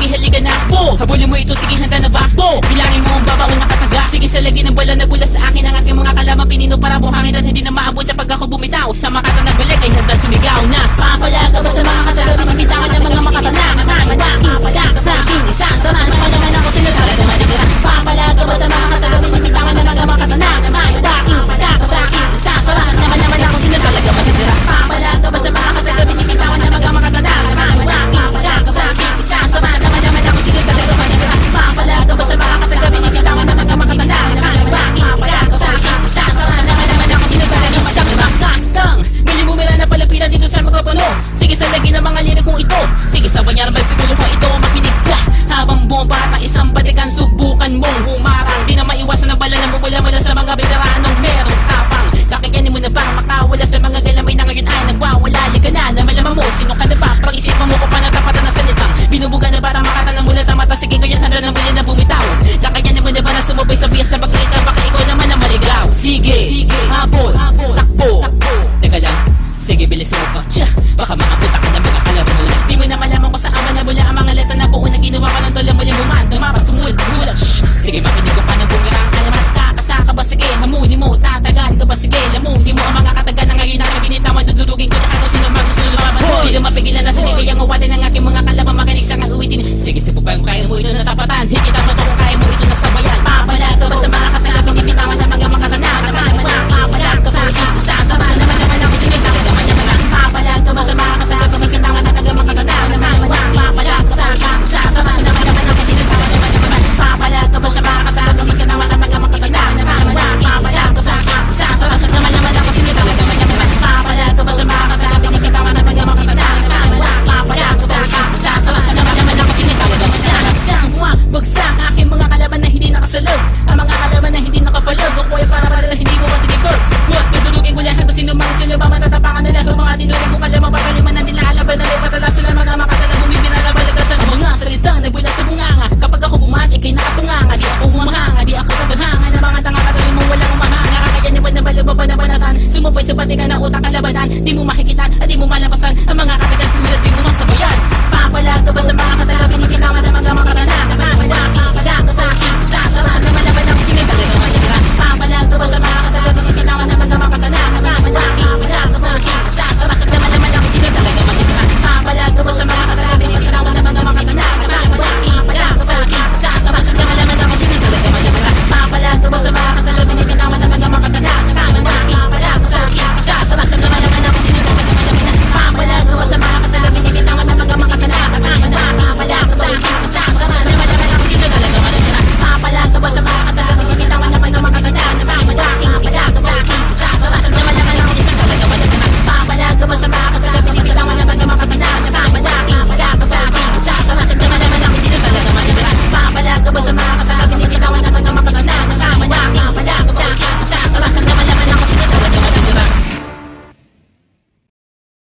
halika na po. Habulin mo ito, sige handa na ba po? Bilangin mo ang babaw na kataga. Sige sa lagi ng bala, nagula sa akin ang aking mga kalaman. Pinino para buhangin at hindi na maabot na pag ako bumitaw. Sa makata na balik ay handa sumigaw na. Papalaga ba sa mga kasagabi ng bitawan ng mga makatana? Papalaga sa akin, isasara naman ako sila talaga maligira. Papalaga ba sa mga kasagabi ng bitawan ng mga makatana? Papalaga sa akin, isasara naman ako sila talaga maligira. Papalaga ba sa mga kasagabi ng bitawan ng mga makatana? Papalaga sa akin, isasara naman ako sila talaga maligira. Papalaga ba sa mga kasagabi ng bitawan ng mga makatana? Papalaga sa akin, isasara naman ako sila talaga maligira. Isang makatang muli bumira na palapitan dito sa mikropono. Sige sa lagi ng mga lirik kong ito. Sige sa banyaran ba siguro ko ito makinig ka. Habang bomba at isang batikan subukan mong humarang. Di na maiwasan ang bala na mula sa mga veteranong merong tapang. Kakikanin mo na ba makawala sa mga galamay na ngayon ay nagwawala. Liga na malaman mo sino ka na ba. Pag-isipan mo ko pa natapatan ng salitang binubuga na para makatalang mula ng mata. Sige ngayon handa na muli na bumitaw. Kakikanin mo na ba na sumabay sa biyas na pagkita. Baka ikaw naman ang maligaw. Sige, habol, takbo. Teka lang, sige bilisin mo pa. Baka makapunta ka na mga kalaro mo na. Di mo na malaman ko sa ama na mula ang mga letra na buo na ginawa ka ng tula muling buman. Lumapas, sumulit, gulat. Sige makinig ko pa ng bunga ang kalaman. Kakasa ka ba? Sige, hamunin mo. Tatagan ka ba? Sige, lamunin mo ang mga katagan na ngayon na binitaman. Dudulugin ko na ano sino magusto lumaban. Di na mapigilan at hindi kayang uwatin ang aking mga kalabang magaling sa kaluwitin. Sige, sibukan ko kaya mo ito natapos.